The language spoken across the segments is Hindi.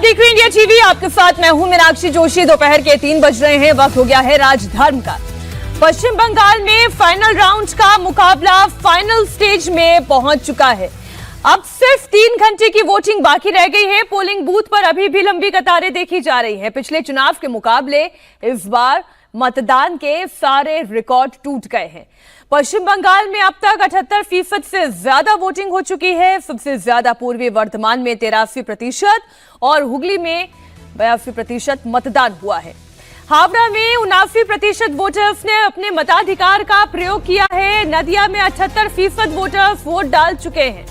आप देख रहे हैं इंडिया टीवी। आपके साथ मैं हूं मीनाक्षी जोशी। दोपहर के 3 बज रहे हैं। वक्त हो गया है राजधर्म का। पश्चिम बंगाल में फाइनल राउंड का मुकाबला फाइनल स्टेज में पहुंच चुका है। अब सिर्फ 3 घंटे की वोटिंग बाकी रह गई है। पोलिंग बूथ पर अभी भी लंबी कतारें देखी जा रही हैं। पिछले चुनाव के मुकाबले इस बार मतदान के सारे रिकॉर्ड टूट गए हैं। पश्चिम बंगाल में अब तक 78% से ज्यादा वोटिंग हो चुकी है। सबसे ज्यादा पूर्वी वर्धमान में 83% और हुगली में 82% मतदान हुआ है। हावड़ा में 79% वोटर्स ने अपने मताधिकार का प्रयोग किया है। नदिया में 78% वोटर्स वोट डाल चुके हैं।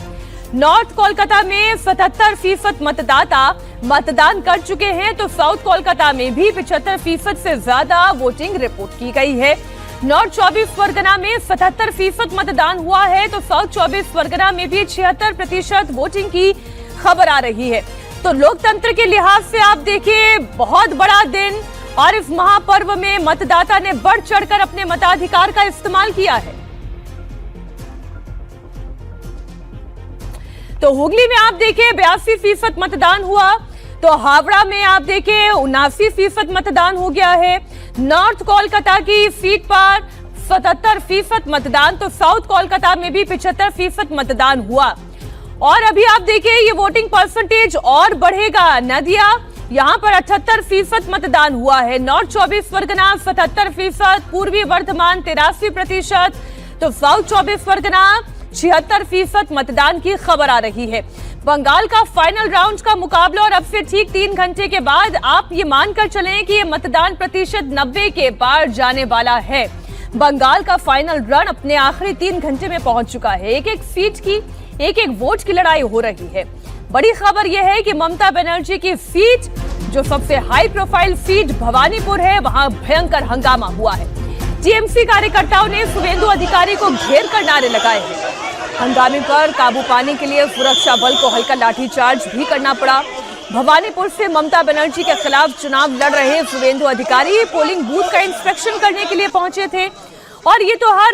नॉर्थ कोलकाता में 77% मतदाता मतदान कर चुके हैं, तो साउथ कोलकाता में भी 75% से ज्यादा वोटिंग रिपोर्ट की गई है। नॉर्थ 24 परगना में 77% मतदान हुआ है, तो साउथ 24 परगना में भी 76% वोटिंग की खबर आ रही है। तो लोकतंत्र के लिहाज से आप देखिए, बहुत बड़ा दिन और इस महापर्व में मतदाता ने बढ़ चढ़कर अपने मताधिकार का इस्तेमाल किया है। तो हुगली में आप देखिए 82% मतदान हुआ, तो हावड़ा में आप देखिए 79% मतदान हो गया है। नॉर्थ कोलकाता की सीट पर 77% मतदान, तो साउथ कोलकाता में भी 75% मतदान हुआ। और अभी आप देखिए ये वोटिंग परसेंटेज और बढ़ेगा। नदिया यहां पर 78% मतदान हुआ है। नॉर्थ 24 परगना 77%, पूर्वी वर्धमान 83%, तो साउथ 24 परगना 76% मतदान की खबर आ रही है। बंगाल का फाइनल राउंड का मुकाबला और अब से ठीक 3 घंटे के बाद आप ये मानकर चलें कि ये मतदान प्रतिशत 90 के पार जाने वाला है। बंगाल का फाइनल रन अपने आखिरी 3 घंटे में पहुंच चुका है। एक एक सीट की, एक एक वोट की लड़ाई हो रही है। बड़ी खबर यह है कि ममता बनर्जी की सीट, जो सबसे हाई प्रोफाइल सीट भवानीपुर है, वहां भयंकर हंगामा हुआ है। टीएमसी कार्यकर्ताओं ने शुवेंदु अधिकारी को घेर कर नारे लगाए हैं। हंगामे पर काबू पाने के लिए सुरक्षा बल को हल्का लाठीचार्ज भी करना पड़ा। भवानीपुर से ममता बनर्जी के खिलाफ चुनाव लड़ रहे शुवेंदु अधिकारी पोलिंग बूथ का इंस्पेक्शन करने के लिए पहुंचे थे। और ये तो हर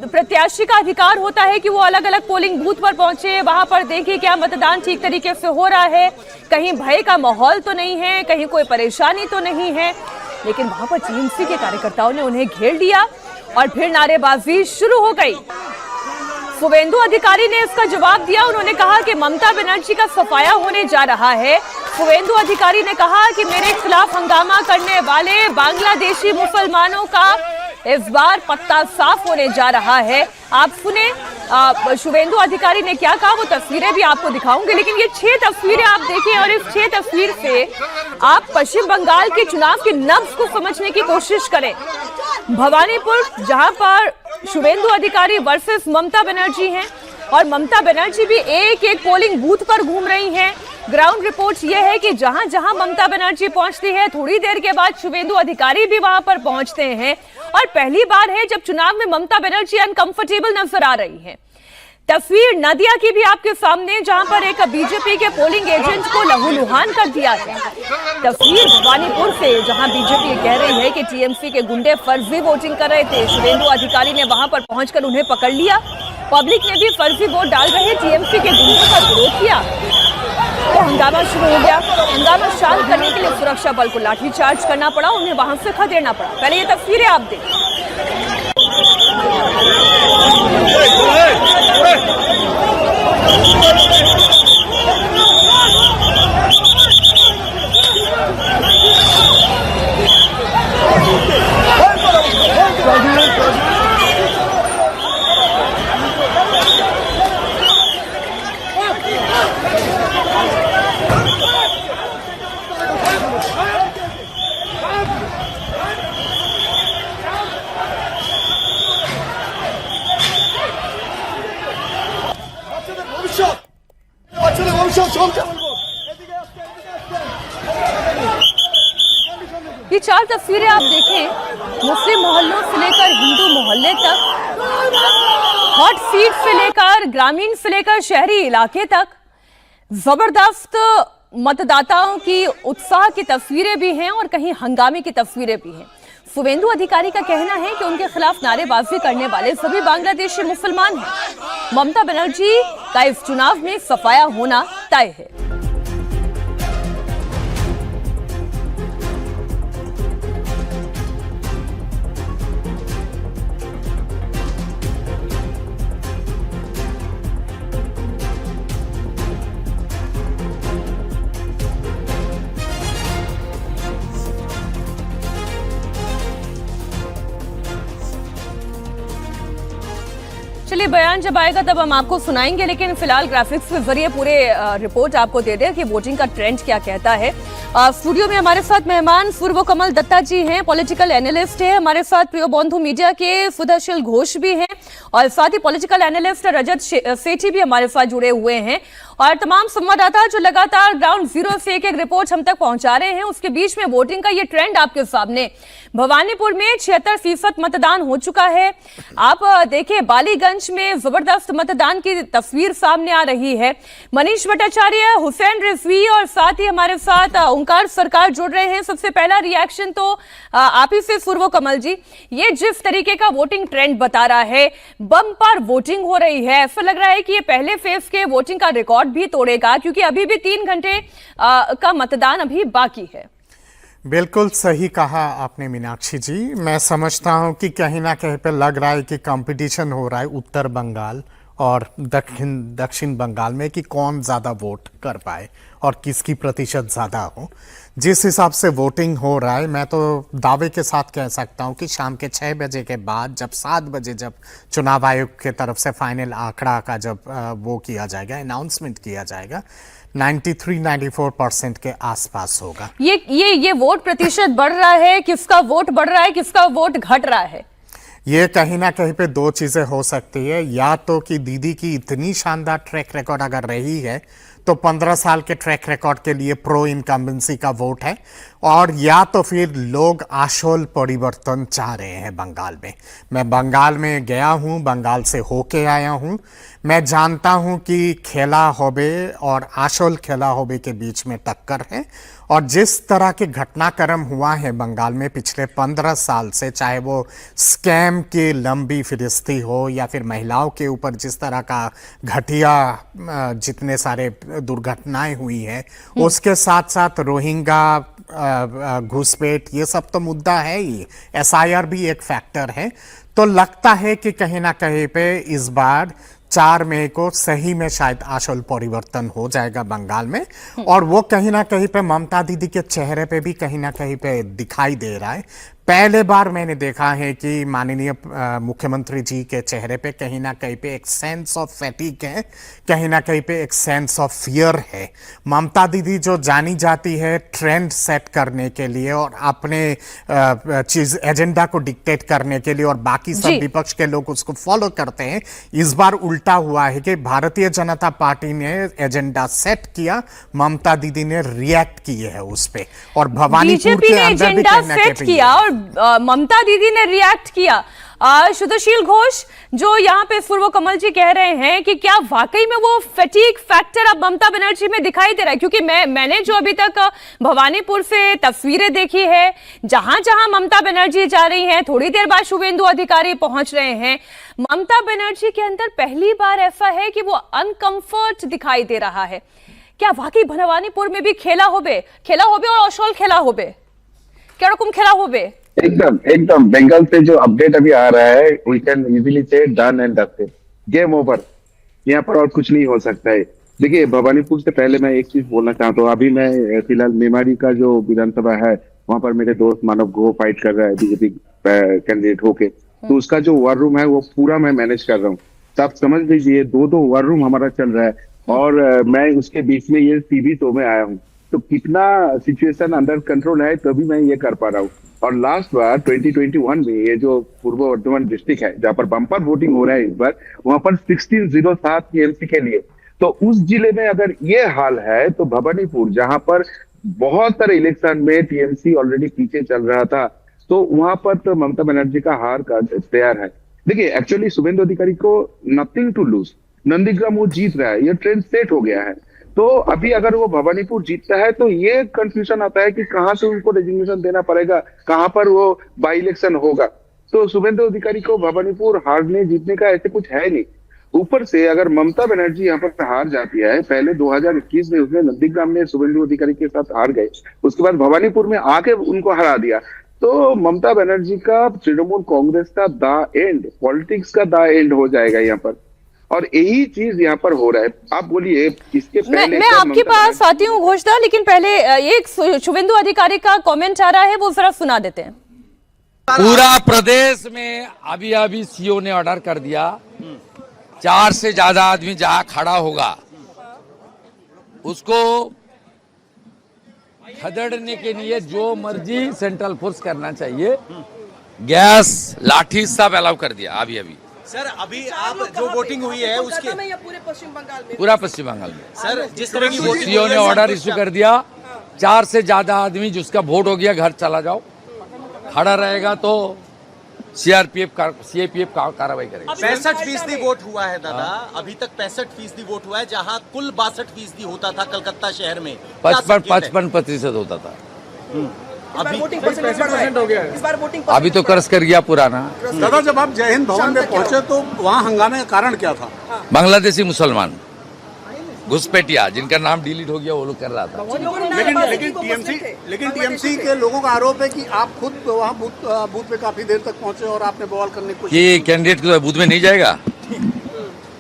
प्रत्याशी का अधिकार होता है कि वो अलग अलग पोलिंग बूथ पर पहुंचे, वहां पर देखें क्या मतदान ठीक तरीके से हो रहा है, कहीं भय का माहौल तो नहीं है, कहीं कोई परेशानी तो नहीं है। लेकिन वहां पर टीएमसी के कार्यकर्ताओं ने उन्हें घेर लिया और फिर नारेबाजी शुरू हो गई। शुवेंदु अधिकारी ने इसका जवाब दिया। उन्होंने कहा कि ममता बनर्जी का सफाया होने जा रहा है। शुवेंदु अधिकारी ने कहा कि मेरे खिलाफ हंगामा करने वाले बांग्लादेशी मुसलमानों का इस बार पत्ता साफ होने जा रहा है। आप सुने शुवेंदु अधिकारी ने क्या कहा, वो तस्वीरें भी आपको दिखाऊंगे। लेकिन ये 6 तस्वीरें आप देखें और इस 6 तस्वीर से आप पश्चिम बंगाल के चुनाव के नब्ज को समझने की कोशिश करें। भवानीपुर, जहां पर शुवेंदु अधिकारी वर्सेस ममता बनर्जी हैं, और ममता बनर्जी भी एक एक पोलिंग बूथ पर घूम रही हैं। ग्राउंड रिपोर्ट यह है कि जहां जहां ममता बनर्जी पहुंचती है, थोड़ी देर के बाद शुवेंदु अधिकारी भी वहां पर पहुंचते हैं। और पहली बार है जब चुनाव में ममता बनर्जी अनकंफर्टेबल नजर आ रही हैं। तस्वीर नदिया की भी आपके सामने, जहां पर एक बीजेपी के पोलिंग एजेंट को लहूलुहान कर दिया है। तस्वीर भवानीपुर से, जहां बीजेपी कह रही है कि टीएमसी के गुंडे फर्जी वोटिंग कर रहे थे। शुवेंदु अधिकारी ने वहां पर पहुंचकर उन्हें पकड़ लिया। पब्लिक ने भी फर्जी वोट डाल रहे टीएमसी के गुंडों का विरोध किया, तो हंगामा शुरू हो गया। हंगामा शांत करने के लिए सुरक्षा बल को लाठीचार्ज करना पड़ा, उन्हें वहां से खदेड़ना पड़ा। पहले ये तस्वीरें आप देखें। ये 4 तस्वीरें आप देखें, मुस्लिम मोहल्लों से लेकर हिंदू मोहल्ले तक, हॉट सीट से लेकर ग्रामीण से लेकर शहरी इलाके तक, जबरदस्त मतदाताओं की उत्साह की तस्वीरें भी हैं और कहीं हंगामे की तस्वीरें भी हैं। शुवेंदु अधिकारी का कहना है कि उनके खिलाफ नारेबाजी करने वाले सभी बांग्लादेशी मुसलमान हैं। ममता बनर्जी का इस चुनाव में सफाया होना तय है। ऑफिशियली बयान जब आएगा तब हम आपको सुनाएंगे, लेकिन फिलहाल ग्राफिक्स के जरिए पूरे रिपोर्ट आपको दे दें कि वोटिंग का ट्रेंड क्या कहता है। स्टूडियो में हमारे साथ मेहमान पूर्व कमल दत्ता जी हैं, पॉलिटिकल एनालिस्ट है। हमारे साथ प्रियो बंधु मीडिया के सुदर्शन घोष भी हैं और साथ ही पॉलिटिकल एनालिस्ट रजत सेठी भी हमारे साथ जुड़े हुए हैं और तमाम संवाददाता जो लगातार ग्राउंड जीरो से एक रिपोर्ट हम तक पहुंचा रहे हैं। उसके बीच में वोटिंग का ये ट्रेंड आपके सामने। भवानीपुर में 76% मतदान हो चुका है। आप देखिए बालीगंज में जबरदस्त मतदान की तस्वीर सामने आ रही है। मनीष भट्टाचार्य, हुसैन रिजवी और साथ ही हमारे साथ ओंकार सरकार जुड़ रहे हैं। सबसे पहला रिएक्शन तो आप ही से पूर्व कमल जी, ये जिस तरीके का वोटिंग ट्रेंड बता रहा है, बम्पर वोटिंग हो रही है, ऐसा लग रहा है कि ये पहले फेज के वोटिंग का रिकॉर्ड भी तोड़ेगा, क्योंकि अभी भी 3 घंटे का मतदान अभी बाकी है। बिल्कुल सही कहा आपने मीनाक्षी जी। मैं समझता हूं कि कहीं ना कहीं पे लग रहा है कि कंपटीशन हो रहा है उत्तर बंगाल और दक्षिण बंगाल में कि कौन ज़्यादा वोट कर पाए और किसकी प्रतिशत ज़्यादा हो। जिस हिसाब से वोटिंग हो रहा है, मैं तो दावे के साथ कह सकता हूं कि शाम के 6 बजे के बाद जब 7 बजे जब चुनाव आयोग के तरफ से फाइनल आंकड़ा का जब वो किया जाएगा, अनाउंसमेंट किया जाएगा, 93-94% के आसपास होगा। ये वोट प्रतिशत बढ़ रहा है, किसका वोट बढ़ रहा है, किसका वोट घट रहा है? ये कहीं ना कहीं पे 2 चीजें हो सकती है। या तो कि दीदी की इतनी शानदार ट्रैक रिकॉर्ड अगर रही है तो 15 साल के ट्रैक रिकॉर्ड के लिए प्रो इनकम्बेंसी का वोट है, और या तो फिर लोग आशोल परिवर्तन चाह रहे हैं बंगाल में। मैं बंगाल में गया हूँ, बंगाल से होके आया हूँ। मैं जानता हूँ कि खेला होबे और आशोल खेला होबे के बीच में टक्कर है, और जिस तरह के घटनाक्रम हुआ है बंगाल में पिछले 15 साल से, चाहे वो स्कैम की लंबी फिरिस्ती हो या फिर महिलाओं के ऊपर जिस तरह का घटिया जितने सारे दुर्घटनाएं हुई है, उसके साथ साथ रोहिंग्या घुसपैठ, ये सब तो मुद्दा है ही। SIR भी एक फैक्टर है। तो लगता है कि कहीं ना कहीं पे इस बार 4 मई को सही में शायद आशोल परिवर्तन हो जाएगा बंगाल में, और वो कहीं ना कहीं पे ममता दीदी के चेहरे पे भी कहीं ना कहीं पे दिखाई दे रहा है। पहले बार मैंने देखा है कि माननीय मुख्यमंत्री जी के चेहरे पे कहीं ना कहीं पे एक सेंस ऑफ फैटिग है, कहीं ना कहीं पे एक सेंस ऑफ फियर है। ममता दीदी जो जानी जाती है ट्रेंड सेट करने के लिए और अपने चीज एजेंडा को डिक्टेट करने के लिए, और बाकी सब विपक्ष के लोग उसको फॉलो करते हैं, इस बार उल्टा हुआ है कि भारतीय जनता पार्टी ने एजेंडा सेट किया, ममता दीदी ने रिएक्ट किए है उस पे, और भवानीपुर के अंदर भी सेट किया और ममता दीदी ने रिएक्ट किया। सुशील घोष, जो यहाँ पे पूर्व कमल जी कह रहे हैं कि क्या वाकई में वो फैटिग फैक्टर अब ममता बनर्जी में दिखाई दे रहा है? क्योंकि मैंने जो अभी तक भवानीपुर से तस्वीरें देखी है, जहां जहां ममता बनर्जी जा रही हैं, थोड़ी देर बाद शुभेंदु अधिकारी पहुंच रहे हैं, ममता बनर्जी के अंदर पहली बार ऐसा है कि वो अनकंफर्ट दिखाई दे रहा है। क्या वाकई भवानीपुर में भी खेला होबे और आशोल खेला होबे, क्या रकम खेला होबे? एकदम बंगाल से जो अपडेट अभी आ रहा है, वी कैन इजीली से done and dusted, game over. यहाँ पर और कुछ नहीं हो सकता है। देखिए, भवानीपुर से पहले मैं एक चीज बोलना चाहता हूँ। अभी मैं फिलहाल मेमारी का जो विधानसभा है, वहां पर मेरे दोस्त मानव घो फाइट कर रहा है बीजेपी कैंडिडेट होके, तो उसका जो वार रूम है वो पूरा मैं मैनेज कर रहा हूँ। तो आप समझ लीजिए 2 वार रूम हमारा चल रहा है, और मैं उसके बीच में ये टीवी शो में आया हूँ। तो कितना सिचुएशन अंडर कंट्रोल है तभी मैं ये कर पा रहा हूँ। और लास्ट बार 2021 में ये जो पूर्व वर्धमान डिस्ट्रिक्ट है जहाँ पर बम्पर वोटिंग हो रहा है इस बार, वहां पर 1607 टीएमसी के लिए। तो उस जिले में अगर ये हाल है, तो भवानीपुर जहां पर बहुत सारे इलेक्शन में टीएमसी ऑलरेडी पीछे चल रहा था, तो वहां पर तो ममता बनर्जी का हार का तैयार है। देखिए, एक्चुअली शुभेंदु अधिकारी को नथिंग टू लूज, नंदीग्राम वो जीत रहा है, ये ट्रेंड सेट हो गया है। तो अभी अगर वो भवानीपुर जीतता है तो ये कंफ्यूजन आता है कि कहां से उनको रेजिग्नेशन देना पड़ेगा, कहां पर वो बाई इलेक्शन होगा। तो शुभेंदु अधिकारी को भवानीपुर हारने जीतने का ऐसे कुछ है नहीं। ऊपर से अगर ममता बनर्जी यहाँ पर हार जाती है, पहले 2021 में उसने नंदीग्राम में शुभेंदु अधिकारी के साथ हार गए, उसके बाद भवानीपुर में आके उनको हरा दिया, तो ममता बनर्जी का तृणमूल कांग्रेस का द एंड, पॉलिटिक्स का द एंड हो जाएगा यहाँ पर। और यही चीज यहाँ पर हो रहा है। आप बोलिए इसके पहले मैं आपके पास आती हूँ घोषदा, लेकिन पहले एक शुभेंदु अधिकारी का कमेंट आ रहा है, वो जरा सुना देते हैं। पूरा प्रदेश में अभी सीओ ने ऑर्डर कर दिया 4 से ज्यादा आदमी जहां खड़ा होगा उसको खदेड़ने के लिए जो मर्जी सेंट्रल फोर्स करना चाहिए, गैस लाठी सब अलाउ कर दिया अभी। सर अभी आप जो वोटिंग हुई है उसके पूरे पश्चिम बंगाल में सर जिस तरह की वोटिंग सीओ ने ऑर्डर इश्यू कर दिया, 4 से ज्यादा आदमी जिसका वोट हो गया घर चला जाओ, खड़ा रहेगा तो सीआरपीएफ कार्रवाई करेगी। 65% वोट हुआ है दादा, अभी तक 65% वोट हुआ है, जहां कुल 62% होता था कलकत्ता शहर में। 55% होता था, अभी वोटिंग परसेंटेज हो गया है। इस बार वोटिंग अभी तो कर्ज कर गया पुराना। दादा जब आप जय हिंद भवन में पहुंचे तो वहाँ हंगामे का कारण क्या था? बांग्लादेशी मुसलमान घुसपैठिया जिनका नाम डिलीट हो गया वो लोग कर रहा था। लेकिन टीएमसी के लोगों का आरोप है कि आप खुद वहाँ बूथ पे काफी देर तक पहुंचे और आपने बवाल करने की कोशिश कि कैंडिडेट तो बूथ में नहीं जाएगा,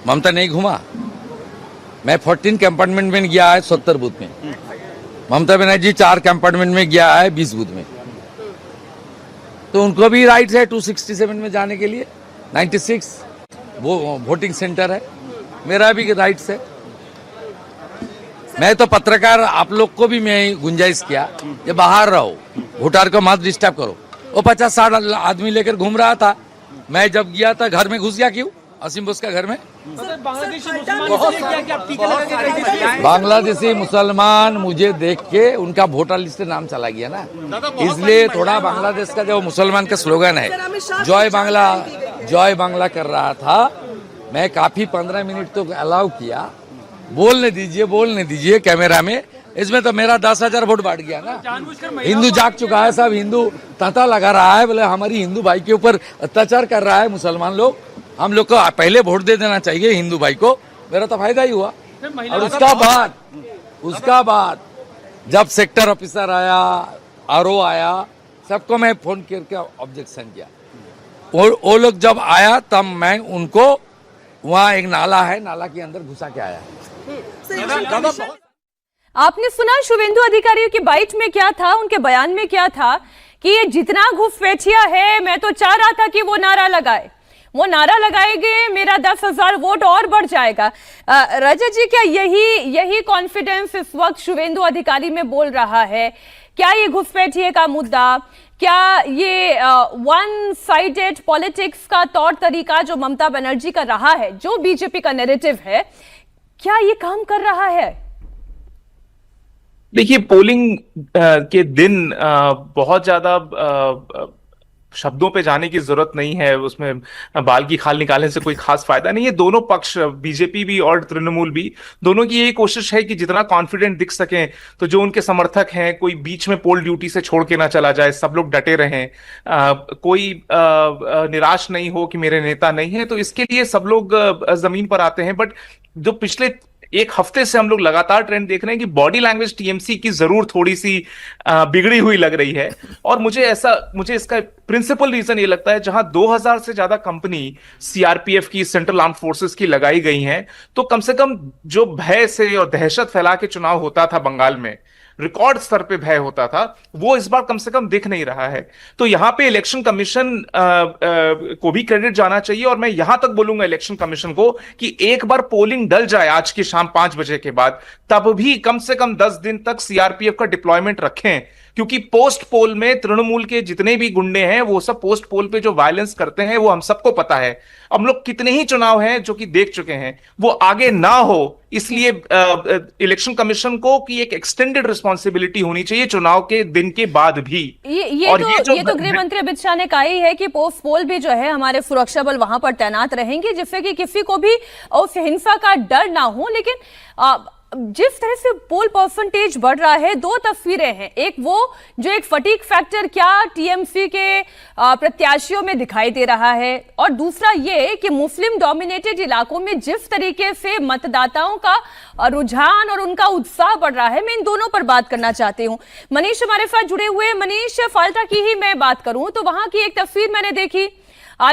ममता नहीं घुमा। मैं 14 कंपार्टमेंट में गया है 70 बूथ में, ममता बनर्जी 4 कंपार्टमेंट में गया है 20 बूथ में, तो उनको भी राइट है 267 में जाने के लिए। 96 वो वोटिंग सेंटर है, मेरा भी राइट्स है। मैं तो पत्रकार आप लोग को भी मैं गुंजाइश किया ये बाहर रहो, वोटर को मत डिस्टर्ब करो। वो 50-60 आदमी लेकर घूम रहा था, मैं जब गया था घर में घुस गया। क्यों? असीम बोस का घर में बांग्लादेशी मुसलमान मुझे देख के उनका वोटर लिस्ट नाम चला गया ना, इसलिए थोड़ा बांग्लादेश का जो मुसलमान का स्लोगन है जय बांग्ला कर रहा था, मैं काफी 15 मिनट तो अलाउ किया, बोलने दीजिए कैमरा में। इसमें तो मेरा 10,000 वोट बढ़ गया ना। हिंदू जाग चुका है, सब हिंदू तांता लगा रहा है, बोले हमारी हिंदू भाई के ऊपर अत्याचार कर रहा है मुसलमान लोग, हम लोग को पहले वोट दे देना चाहिए हिंदू भाई को। मेरा तो फायदा ही हुआ। और उसका बाद जब सेक्टर ऑफिसर आया, आरओ आया, सबको मैं फोन करके ऑब्जेक्शन किया। वो लोग जब आया तब मैं उनको वहाँ एक नाला है, नाला के अंदर घुसा के आया। आपने सुना शुभेंदु अधिकारी की बाइट में क्या था, उनके बयान में क्या था कि ये जितना घुसपैठिया है, मैं तो चाह रहा था कि वो नारा लगाएंगे, मेरा 10,000 वोट और बढ़ जाएगा। रजत जी, क्या यही कॉन्फिडेंस इस वक्त शुभेंदु अधिकारी में बोल रहा है? क्या ये घुसपैठिए का मुद्दा, क्या ये वन साइडेड पॉलिटिक्स का तौर तरीका जो ममता बनर्जी का रहा है, जो बीजेपी का नैरेटिव है, क्या ये काम कर रहा है? देखिए, पोलिंग के दिन बहुत ज्यादा शब्दों पे जाने की जरूरत नहीं है, उसमें बाल की खाल निकालने से कोई खास फायदा नहीं है। दोनों पक्ष, बीजेपी भी और तृणमूल भी, दोनों की यही कोशिश है कि जितना कॉन्फिडेंट दिख सकें, तो जो उनके समर्थक हैं कोई बीच में पोल ड्यूटी से छोड़ के ना चला जाए, सब लोग डटे रहें, कोई निराश नहीं हो कि मेरे नेता नहीं है। तो इसके लिए सब लोग जमीन पर आते हैं। बट जो पिछले एक हफ्ते से हम लोग लगातार ट्रेंड देख रहे हैं कि बॉडी लैंग्वेज टीएमसी की जरूर थोड़ी सी बिगड़ी हुई लग रही है। और मुझे इसका प्रिंसिपल रीजन ये लगता है, जहां 2000 से ज्यादा कंपनी सीआरपीएफ की, सेंट्रल आर्म फोर्सेस की लगाई गई हैं, तो कम से कम जो भय से और दहशत फैला के चुनाव होता था बंगाल में, रिकॉर्ड स्तर पे भय होता था, वो इस बार कम से कम दिख नहीं रहा है। तो यहां पे इलेक्शन कमीशन को भी क्रेडिट जाना चाहिए। और मैं यहां तक बोलूंगा इलेक्शन कमीशन को कि एक बार पोलिंग डल जाए आज की शाम 5 बजे के बाद, तब भी कम से कम 10 दिन तक सीआरपीएफ का डिप्लॉयमेंट रखें। क्योंकि पोस्ट पोल में तृणमूल के जितने भी गुंडे हैं, वो सब पोस्ट पोल पे जो वायलेंस करते हैं, वो हम सबको पता है। हम लोग कितने ही चुनाव हैं जो कि देख चुके हैं, वो आगे ना हो, इसलिए इलेक्शन कमीशन को की एक एक्सटेंडेड रिस्पॉन्सिबिलिटी होनी चाहिए चुनाव के दिन के बाद भी। ये तो गृह मंत्री अमित शाह ने कहा ही है कि पोस्ट पोल भी जो है हमारे सुरक्षा बल वहां पर तैनात रहेंगे, जिससे कि किसी को भी उस हिंसा का डर ना हो। लेकिन जिस तरह से पोल परसेंटेज बढ़ रहा है, 2 तस्वीरें हैं। एक वो जो एक फटीग फैक्टर क्या टीएमसी के प्रत्याशियों में दिखाई दे रहा है, और दूसरा ये कि मुस्लिम डोमिनेटेड इलाकों में जिस तरीके से मतदाताओं का रुझान और उनका उत्साह बढ़ रहा है। मैं इन दोनों पर बात करना चाहती हूँ। मनीष हमारे साथ जुड़े हुए। मनीष, फाल्टा की ही मैं बात करूं तो वहां की एक तस्वीर मैंने देखी,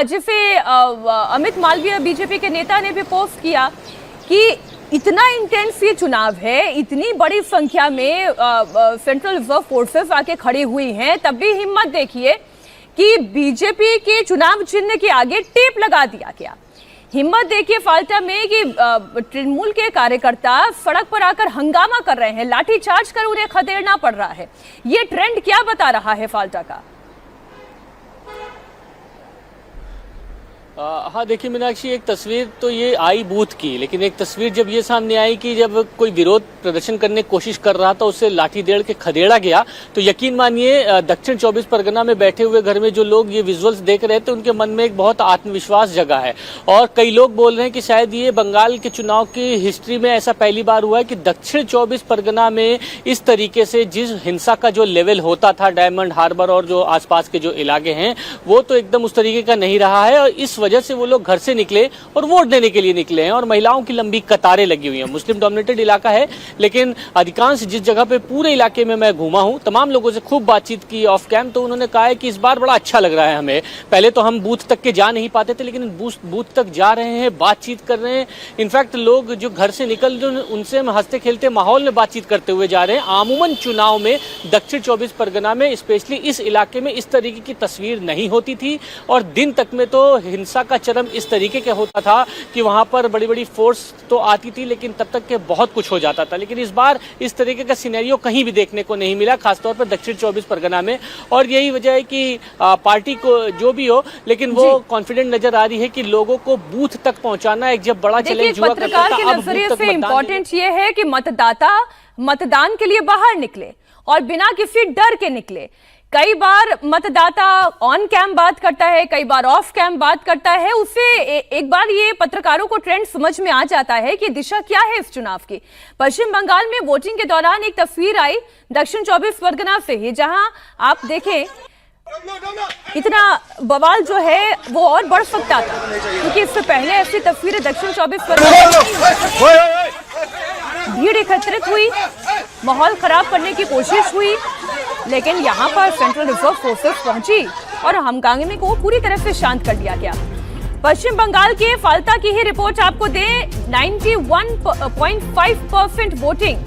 जिसे अमित मालवीय बीजेपी के नेता ने भी पोस्ट किया कि इतना इंटेंस ये चुनाव है, इतनी बड़ी संख्या में सेंट्रल रिजर्व फोर्सेस आके खड़ी हुई हैं, तब भी हिम्मत देखिए कि बीजेपी के चुनाव चिन्ह के आगे टेप लगा दिया गया। हिम्मत देखिए फाल्टा में कि तृणमूल के कार्यकर्ता सड़क पर आकर हंगामा कर रहे हैं, लाठीचार्ज कर उन्हें खदेड़ना पड़ रहा है। ये ट्रेंड क्या बता रहा है फाल्टा का? हाँ देखिए मीनाक्षी, एक तस्वीर तो ये आई बूथ की, लेकिन एक तस्वीर जब ये सामने आई कि जब कोई विरोध प्रदर्शन करने की कोशिश कर रहा था उसे लाठी डेढ़ के खदेड़ा गया, तो यकीन मानिए दक्षिण 24 परगना में बैठे हुए घर में जो लोग ये विजुअल्स देख रहे थे उनके मन में एक बहुत आत्मविश्वास जगा है। और कई लोग बोल रहे हैं कि शायद ये बंगाल के चुनाव की हिस्ट्री में ऐसा पहली बार हुआ है कि दक्षिण 24 परगना में इस तरीके से जिस हिंसा का जो लेवल होता था डायमंड हार्बर और जो आसपास के जो इलाके हैं वो तो एकदम उस तरीके का नहीं रहा है। और इस वजह से वो लोग घर से निकले और वोट देने के लिए निकले हैं और महिलाओं की लंबी कतारें लगी हुई हैं। मुस्लिम डोमिनेटेड इलाका है, लेकिन अधिकांश जिस जगह पे पूरे इलाके में मैं घूमा हूं, तमाम लोगों से खूब बातचीत की ऑफ कैंप, तो उन्होंने कहा है कि इस बार बड़ा अच्छा लग रहा है हमें। पहले तो हम बूथ तक के जा नहीं पाते थे, लेकिन बूथ तक जा रहे हैं, बातचीत कर रहे हैं। इनफैक्ट लोग जो घर से निकल जो उनसे हम हंसते खेलते माहौल में बातचीत करते हुए जा रहे हैं। आमूमन चुनाव में दक्षिण 24 परगना में स्पेशली इस इलाके में इस तरीके की तस्वीर नहीं होती थी और दिन तक में तो हिंसा का चरम इस तरीके का होता था कि वहां पर बड़ी बड़ी फोर्स तो आती थी लेकिन तब तक के बहुत कुछ हो जाता था। लेकिन इस बार इस तरीके का सिनेरियो कहीं भी देखने को नहीं मिला, खासतौर पर दक्षिण 24 परगना में। और यही वजह है कि पार्टी को जो भी हो, लेकिन वो कॉन्फिडेंट नजर आ रही है कि लोगों को बूथ तक पहुंचाना एक जब बड़ा चैलेंज हुआ करता था। पत्रकार के नजरिए से इम्पोर्टेंट ये है कि मतदाता मतदान के लिए बाहर निकले और बिना किसी डर के निकले। कई बार मतदाता ऑन कैंप बात करता है, कई बार ऑफ कैंप बात करता है, उससे एक बार ये पत्रकारों को ट्रेंड समझ में आ जाता है कि दिशा क्या है इस चुनाव की। पश्चिम बंगाल में वोटिंग के दौरान एक तस्वीर आई दक्षिण 24 परगना से ही, जहां आप देखें इतना बवाल जो है वो और बढ़ सकता था, क्योंकि इससे पहले ऐसी तस्वीरें दक्षिण 24 परगना भीड़ एकत्रित हुई, माहौल खराब करने की कोशिश हुई, लेकिन यहाँ पर सेंट्रल रिजर्व फोर्सेस पहुंची और हंगामे को पूरी तरह से शांत कर दिया गया। पश्चिम बंगाल के फाल्टा की ही रिपोर्ट आपको दें, 91.5% वोटिंग।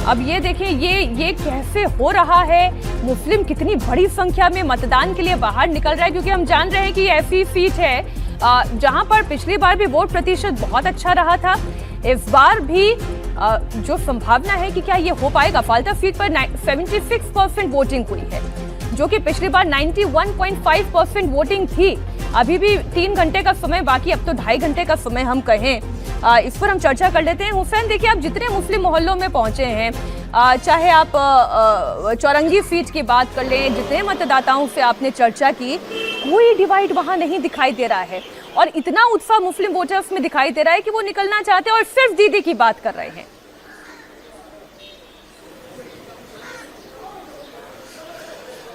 अब ये देखें ये कैसे हो रहा है, मुस्लिम कितनी बड़ी संख्या में मतदान के लिए बाहर निकल रहा है, क्योंकि हम जान रहे हैं कि ऐसी सीट है जहां पर पिछली बार भी वोट प्रतिशत बहुत अच्छा रहा था। इस बार भी जो संभावना है कि क्या ये हो पाएगा, फाल्टा सीट पर 76% वोटिंग हुई है, जो कि पिछली बार 91.5% वोटिंग थी। अभी भी 3 घंटे का समय बाकी, अब तो 2.5 घंटे का समय हम कहें। इस पर हम चर्चा कर लेते हैं। हुसैन, देखिए आप जितने मुस्लिम मोहल्लों में पहुंचे हैं, चाहे आप चौरंगी सीट की बात कर लें, जितने मतदाताओं से आपने चर्चा की, कोई डिवाइड वहां नहीं दिखाई दे रहा है और इतना उत्साह मुस्लिम वोटर्स में दिखाई दे रहा है कि वो निकलना चाहते हैं और सिर्फ दीदी की बात कर रहे हैं।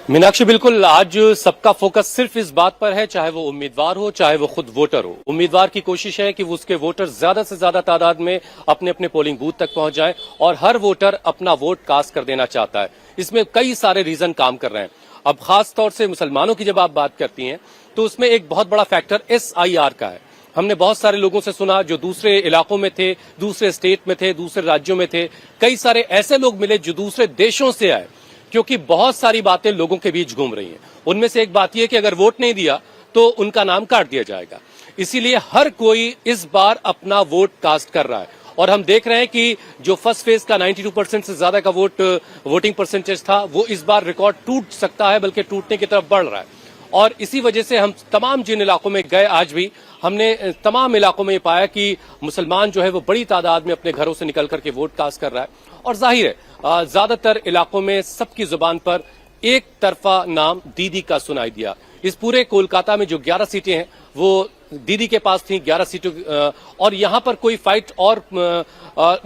मीनाक्षी, बिल्कुल आज सबका फोकस सिर्फ इस बात पर है, चाहे वो उम्मीदवार हो चाहे वो खुद वोटर हो। उम्मीदवार की कोशिश है कि वो उसके वोटर ज्यादा से ज्यादा तादाद में अपने अपने पोलिंग बूथ तक पहुंच जाएं और हर वोटर अपना वोट कास्ट कर देना चाहता है। इसमें कई सारे रीजन काम कर रहे हैं। अब खास तौर से मुसलमानों की जब आप बात करती हैं तो उसमें एक बहुत बड़ा फैक्टर SIR का है। हमने बहुत सारे लोगों से सुना जो दूसरे इलाकों में थे, दूसरे स्टेट में थे, दूसरे राज्यों में थे। कई सारे ऐसे लोग मिले जो दूसरे देशों से आए, क्योंकि बहुत सारी बातें लोगों के बीच घूम रही हैं। उनमें से एक बात यह कि अगर वोट नहीं दिया तो उनका नाम काट दिया जाएगा। इसीलिए हर कोई इस बार अपना वोट कास्ट कर रहा है और हम देख रहे हैं कि जो फर्स्ट फेज का 92% से ज्यादा का वोटिंग परसेंटेज था, वो इस बार रिकॉर्ड टूट सकता है, बल्कि टूटने की तरफ बढ़ रहा है। और इसी वजह से हम तमाम जिन इलाकों में गए, आज भी हमने तमाम इलाकों में ये पाया कि मुसलमान जो है वो बड़ी तादाद में अपने घरों से निकल करके वोट कास्ट कर रहा है। और जाहिर है ज्यादातर इलाकों में सबकी जुबान पर एक तरफा नाम दीदी का सुनाई दिया। इस पूरे कोलकाता में जो 11 सीटें हैं वो दीदी के पास थी, 11 सीटों, और यहां पर कोई फाइट और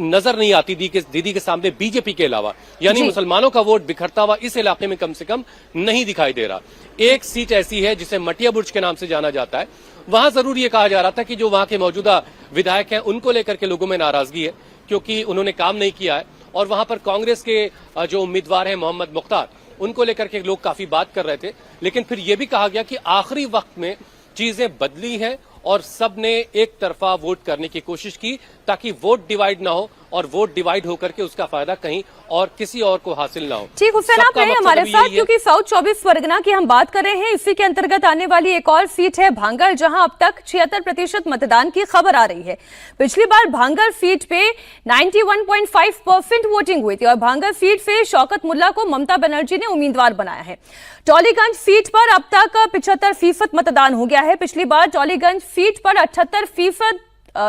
नजर नहीं आती दीदी के सामने बीजेपी के अलावा। यानी मुसलमानों का वोट बिखरता हुआ इस इलाके में कम से कम नहीं दिखाई दे रहा। एक सीट ऐसी है जिसे मटिया बुर्ज के नाम से जाना जाता है। वहां जरूर ये कहा जा रहा था कि जो वहां के मौजूदा विधायक हैं उनको लेकर के लोगों में नाराजगी है, क्योंकि उन्होंने काम नहीं किया है। और वहां पर कांग्रेस के जो उम्मीदवार हैं मोहम्मद मुख्तार, उनको लेकर के लोग काफी बात कर रहे थे। लेकिन फिर यह भी कहा गया कि आखिरी वक्त में चीजें बदली हैं और सबने एक तरफा वोट करने की कोशिश की ताकि वोट डिवाइड ना हो और वोट डिवाइड होकर के उसका फायदा कहीं और किसी और को हासिल ना हो। ठीक, हुसैन आप रहे हमारे साथ, क्योंकि साउथ 24 परगना की हम बात कर रहे हैं। इसी के अंतर्गत आने वाली एक और सीट है भांगड़, जहां अब तक 76% मतदान की खबर आ रही है। पिछली बार भांगड़ सीट पे 91.5% वोटिंग हुई थी और भांगड़ सीट से शौकत मुल्ला को ममता बनर्जी ने उम्मीदवार बनाया है। टॉलीगंज सीट पर अब तक 75% मतदान हो गया है। पिछली बार टॉलीगंज सीट पर 78%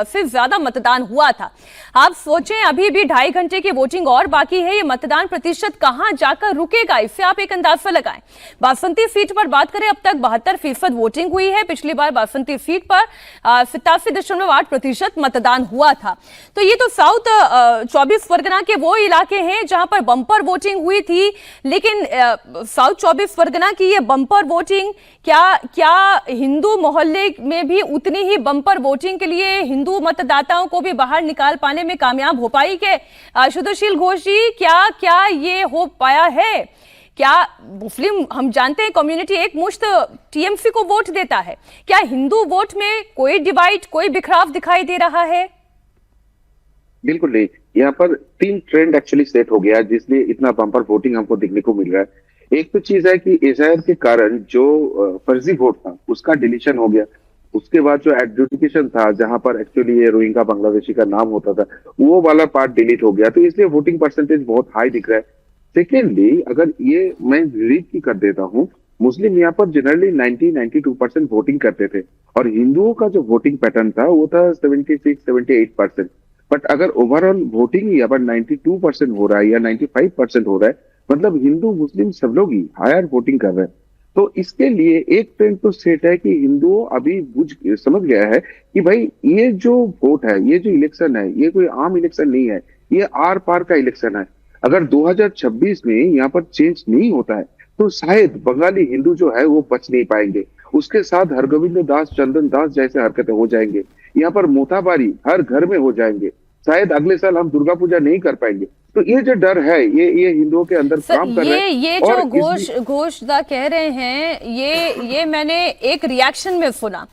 से ज्यादा मतदान हुआ था। आप सोचें, अभी भी 2.5 घंटे की वोटिंग और बाकी है। ये मतदान प्रतिशत कहां जाकर रुकेगा, इससे आप एक अंदाजा लगाएं। बासंती सीट पर बात करें, अब तक 72% वोटिंग हुई है। पिछली बार बासंती सीट पर 87.8% मतदान हुआ था। तो ये तो साउथ 24 परगना के वो इलाके हैं जहां पर बम्पर वोटिंग हुई थी। लेकिन साउथ 24 परगना की ये बम्पर वोटिंग क्या हिंदू मोहल्ले में भी उतनी ही बम्पर वोटिंग के लिए हिंदू मतदाताओं को भी बाहर निकाल पाने में कामयाब हो पाई के? शुद्धशील घोष जी, क्या ये हो पाया है? क्या मुस्लिम, हम जानते हैं कम्युनिटी एक मुश्त टीएमसी को वोट देता है, क्या हिंदू वोट में कोई डिवाइड, कोई बिखराव दिखाई दे रहा है? बिल्कुल नहीं। यहाँ पर 3 ट्रेंड एक्चुअली सेट हो गया जिसलिए इतना बम्पर वोटिंग हमको देखने को मिल रहा है। एक तो चीज है कि एसआईआर के कारण जो फर्जी वोट था उसका डिलीशन हो गया। उसके बाद जो एडजुडिकेशन था जहां पर एक्चुअली ये रोहिंग्या बांग्लादेशी का नाम होता था, वो वाला पार्ट डिलीट हो गया, तो इसलिए वोटिंग परसेंटेज बहुत हाई दिख रहा है। सेकेंडली, अगर ये मैं रीड की कर देता हूँ, मुस्लिम यहाँ पर जनरली 90-92% वोटिंग करते थे और हिंदुओं का जो वोटिंग पैटर्न था वो था 76-78%। बट अगर ओवरऑल वोटिंग यहाँ पर 92% हो रहा है या 95% हो रहा है, मतलब हिंदू मुस्लिम सब लोग ही हायर वोटिंग कर रहे हैं। तो इसके लिए एक ट्रेंड तो सेट है कि हिंदुओं अभी समझ गया है कि भाई ये जो वोट है, ये जो इलेक्शन है, ये कोई आम इलेक्शन नहीं है, ये आर पार का इलेक्शन है। अगर 2026 में यहाँ पर चेंज नहीं होता है तो शायद बंगाली हिंदू जो है वो बच नहीं पाएंगे। उसके साथ हरगोविंद दास, चंदन दास जैसे हरकतें हो जाएंगे। यहाँ पर मोताबारी हर घर में हो जाएंगे। शायद अगले साल हम दुर्गा पूजा नहीं कर पाएंगे। तो ये जो डर है ये हिंदुओं के अंदर काम कर रहा है। ये जो घोषदा कह रहे हैं, ये मैंने एक रिएक्शन में सुना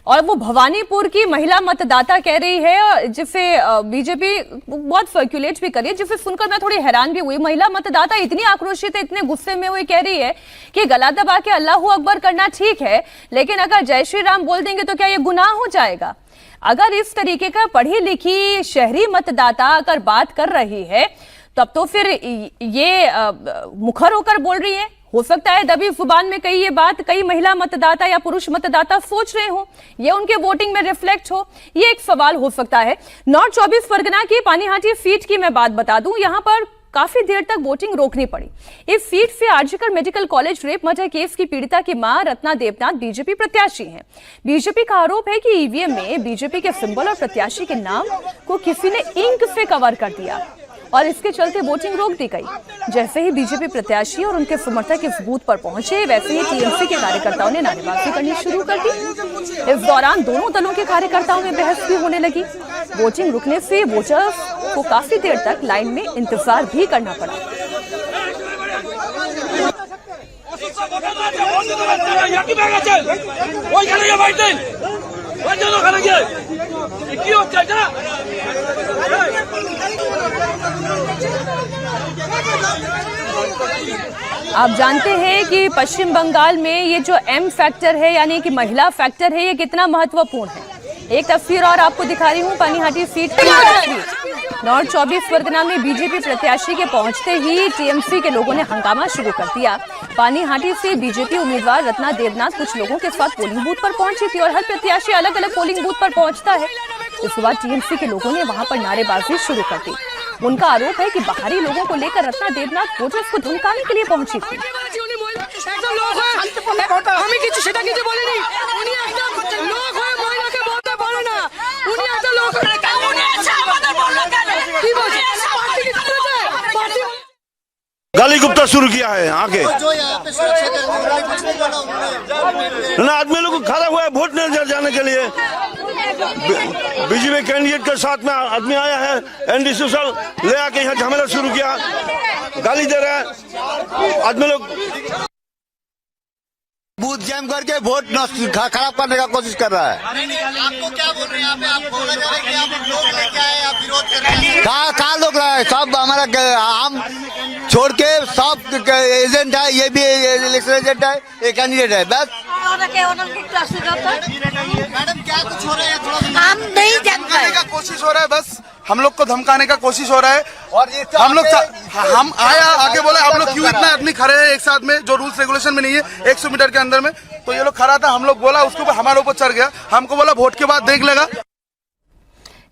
और वो भवानीपुर की महिला मतदाता कह रही है, जिसे बीजेपी बहुत सर्कुलेट भी करी है, जिसे सुनकर मैं थोड़ी हैरान भी हुई। महिला मतदाता इतनी आक्रोशित है, इतने गुस्से में हुई, कह रही है कि गला दबा के अल्लाहू अकबर करना ठीक है, लेकिन अगर जय श्री राम बोल देंगे तो क्या ये गुनाह हो जाएगा? अगर इस तरीके का पढ़ी लिखी शहरी मतदाता अगर बात कर रही है, तब तो फिर ये मुखर होकर बोल रही है। हो सकता है दबी जुबान में कई ये बात कई महिला मतदाता या पुरुष मतदाता सोच रहे हो, ये उनके वोटिंग में रिफ्लेक्ट हो, ये एक सवाल हो सकता है। नॉर्थ 24 परगना की पानीहाटी सीट की मैं बात बता दूं, यहां पर काफी देर तक वोटिंग रोकनी पड़ी। इस सीट से RG Kar medical college rape murder case की पीड़िता की मां रत्ना देवनाथ बीजेपी प्रत्याशी हैं। बीजेपी का आरोप है कि ईवीएम में बीजेपी के सिंबल और प्रत्याशी के नाम को किसी ने इंक से कवर कर दिया और इसके चलते वोटिंग रोक दी गई। जैसे ही बीजेपी प्रत्याशी और उनके समर्थक इस बूथ पर पहुंचे, वैसे ही टीएमसी के कार्यकर्ताओं ने नारेबाजी करनी शुरू कर दी। इस दौरान दोनों दलों के कार्यकर्ताओं में बहस भी होने लगी। वोटिंग रुकने से वोटर्स को काफी देर तक लाइन में इंतजार भी करना पड़ा। आप जानते हैं कि पश्चिम बंगाल में ये जो एम फैक्टर है, यानी कि महिला फैक्टर है, ये कितना महत्वपूर्ण है। एक तस्वीर और आपको दिखा रही हूँ पानीहाटी सीट की तस्वीर। नॉर्थ 24 परगना में बीजेपी प्रत्याशी के पहुंचते ही टीएमसी के लोगों ने हंगामा शुरू कर दिया। पानीहाटी से बीजेपी उम्मीदवार रत्ना देवनाथ कुछ लोगों के साथ पोलिंग बूथ पर पहुंची थी और हर प्रत्याशी अलग अलग पोलिंग बूथ पर पहुंचता है। इसके बाद टीएमसी के लोगों ने वहां पर नारेबाजी शुरू कर दी। उनका आरोप है कि बाहरी लोगों को लेकर रत्ना देवनाथ वोटर्स को धमकाने के लिए पहुंची थी। गाली गुप्ता शुरू किया है आके ना आदमी लोग खड़ा हुआ है वोट नहीं जाने के लिए। बीजेपी कैंडिडेट के साथ में आदमी आया है, एनडीसी ले आके यहाँ झमेला शुरू किया, गाली दे रहा है आदमी लोग। बूथ जैम करके वोट खराब करने का कोशिश कर रहा है। आपको क्या बोल रहे हैं यहाँ पे? आप बोला जा रहा है कि आप लोग लेके आए, आप विरोध कर रहे हैं। कहाँ लोग रहे? सब हमारा हम छोड़ के सब एजेंट है, ये भी इलेक्शन एजेंट है, ये कैंडिडेट है बस। मैडम क्या कुछ हो रहा है? थोड़ा हम नहीं जानते का कोशिश हो रहा है, बस हम लोग को धमकाने का कोशिश हो रहा है। और ये हम लोग हम आया आगे बोले आप लोग क्यों इतना आदमी खड़े हैं एक साथ में, जो रूल्स रेगुलेशन में नहीं है 100 मीटर के अंदर में। तो ये लोग खड़ा था, हम लोग बोला, उसके ऊपर हमारे ऊपर चढ़ गया। हमको बोला वोट के बाद देख लेगा।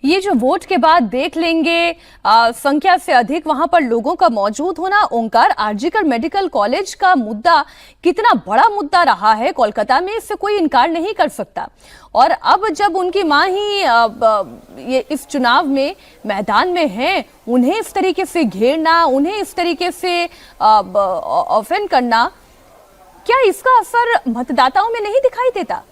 ये जो वोट के बाद देख लेंगे, संख्या से अधिक वहां पर लोगों का मौजूद होना, ओंकार, आरजीकर मेडिकल कॉलेज का मुद्दा कितना बड़ा मुद्दा रहा है कोलकाता में, इससे कोई इनकार नहीं कर सकता। और अब जब उनकी मां ही ये इस चुनाव में मैदान में हैं, उन्हें इस तरीके से घेरना, उन्हें इस तरीके से ऑफेंड करना, क्या इसका असर मतदाताओं में नहीं दिखाई देता?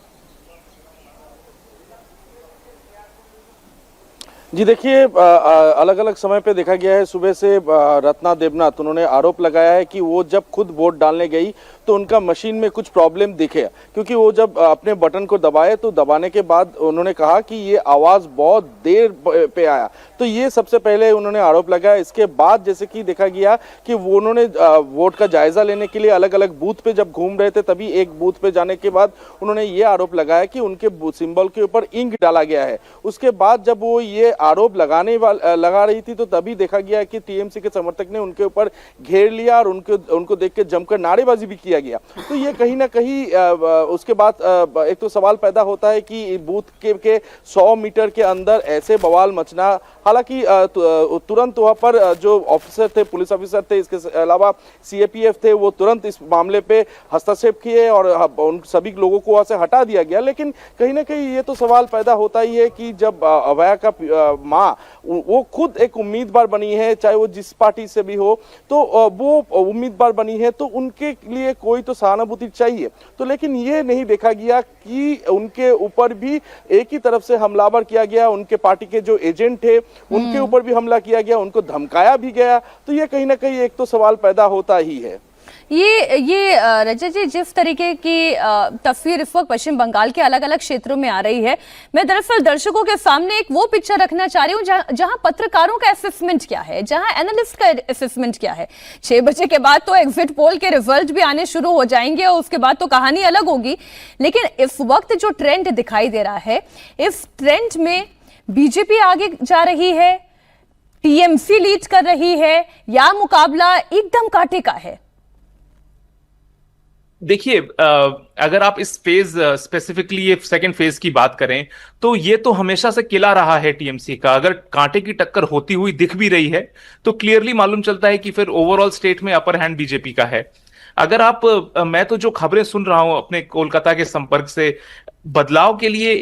जी देखिए, अलग अलग समय पे देखा गया है, सुबह से रत्ना देवनाथ उन्होंने आरोप लगाया है कि वो जब खुद वोट डालने गई तो उनका मशीन में कुछ प्रॉब्लम दिखे, क्योंकि वो जब अपने बटन को दबाए तो दबाने के बाद उन्होंने कहा कि ये आवाज बहुत देर पे आया। तो ये सबसे पहले उन्होंने आरोप लगाया। इसके बाद जैसे कि देखा गया कि वो उन्होंने वोट का जायजा लेने के लिए अलग अलग बूथ पे जब घूम रहे थे, तभी एक बूथ पे जाने के बाद उन्होंने ये आरोप लगाया कि उनके सिंबल के ऊपर इंक डाला गया है। उसके बाद जब वो ये आरोप लगा रही थी तो तभी देखा गया कि टीएमसी के समर्थक ने उनके ऊपर घेर लिया और उनको देख के जमकर नारेबाजी भी किया गया। तो ये कहीं ना कहीं उसके बाद एक तो सवाल पैदा होता है कि बूथ के 100 मीटर के अंदर ऐसे बवाल मचना। हालांकि तुरंत वहां पर जो ऑफिसर थे, पुलिस ऑफिसर थे, इसके अलावा सीएपीएफ थे, वो तुरंत इस मामले पे हस्तक्षेप किए और उन सभी लोगों को वहां से हटा दिया गया। लेकिन कहीं ना कहीं ये तो सवाल पैदा होता ही है कि जब अभया का मां वो खुद एक उम्मीदवार बनी है, चाहे वो जिस पार्टी से भी हो, तो वो उम्मीदवार बनी है, तो उनके लिए कोई तो सहानुभूति चाहिए। तो लेकिन ये नहीं देखा गया कि उनके ऊपर भी एक ही तरफ से हमलावर किया गया, उनके पार्टी के जो एजेंट थे उनके ऊपर भी हमला किया गया, उनको धमकाया भी गया। तो ये कहीं ना कहीं एक तो सवाल पैदा होता ही है। ये रजत जी, जिस तरीके की तस्वीर इस वक्त पश्चिम बंगाल के अलग अलग क्षेत्रों में आ रही है, मैं दरअसल दर्शकों के सामने एक वो पिक्चर रखना चाह रही हूँ जहां पत्रकारों का असेसमेंट क्या है, जहां एनालिस्ट का असेसमेंट क्या है। 6 बजे के बाद तो एग्जिट पोल के रिजल्ट भी आने शुरू हो जाएंगे और उसके बाद तो कहानी अलग होगी। लेकिन इस वक्त जो ट्रेंड दिखाई दे रहा है, इस ट्रेंड में बीजेपी आगे जा रही है, टीएमसी लीड कर रही है, या मुकाबला एकदम कांटे का है? देखिए, अगर आप इस फेज स्पेसिफिकली ये सेकंड फेज की बात करें तो ये तो हमेशा से किला रहा है टीएमसी का। अगर कांटे की टक्कर होती हुई दिख भी रही है तो क्लियरली मालूम चलता है कि फिर ओवरऑल स्टेट में अपर हैंड बीजेपी का है। अगर आप मैं तो जो खबरें सुन रहा हूं अपने कोलकाता के संपर्क से, बदलाव के लिए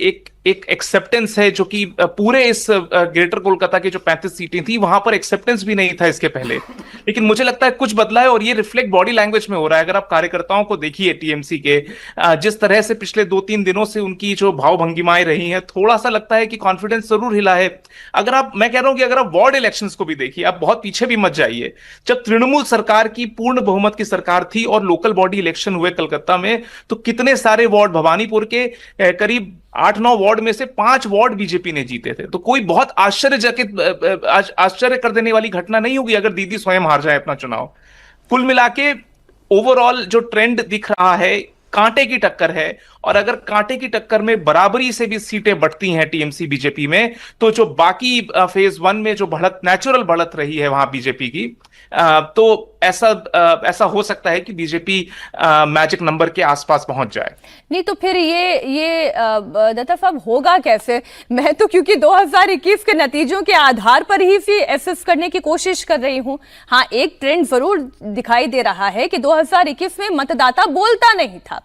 एक एक्सेप्टेंस है जो कि पूरे इस ग्रेटर कोलकाता की जो 35 सीटें थी वहां पर एक्सेप्टेंस भी नहीं था इसके पहले। लेकिन मुझे लगता है कुछ बदला है और ये रिफ्लेक्ट बॉडी लैंग्वेज में हो रहा है। अगर आप कार्यकर्ताओं को देखिए टीएमसी के, जिस तरह से पिछले 2-3 दिनों से उनकी जो भाव भंगिमाएं रही हैं, थोड़ा सा लगता है कि कॉन्फिडेंस जरूर हिला है। मैं कह रहा हूं कि अगर आप वार्ड इलेक्शंस को भी देखिए, आप बहुत पीछे भी मत जाइए। जब तृणमूल सरकार की पूर्ण बहुमत की सरकार थी और लोकल बॉडी इलेक्शन हुए कलकत्ता में, तो कितने सारे वार्ड, भवानीपुर के करीब 8-9 वार्ड में से 5 वार्ड बीजेपी ने जीते थे। तो कोई बहुत आश्चर्य कर देने वाली घटना नहीं होगी अगर दीदी स्वयं हार जाए अपना चुनाव। कुल मिलाके ओवरऑल जो ट्रेंड दिख रहा है, कांटे की टक्कर है। और अगर कांटे की टक्कर में बराबरी से भी सीटें बढ़ती हैं टीएमसी बीजेपी में, तो जो बाकी फेज 1 में जो बढ़त, नेचुरल बढ़त रही है वहां बीजेपी की, तो ऐसा हो सकता है कि बीजेपी मैजिक नंबर के आसपास पहुंच जाए। नहीं तो फिर ये दत्ता साहब होगा कैसे? मैं तो क्योंकि 2021 के नतीजों के आधार पर ही एसेस करने की कोशिश कर रही हूं। हाँ, एक ट्रेंड जरूर दिखाई दे रहा है कि 2021 में मतदाता बोलता नहीं था।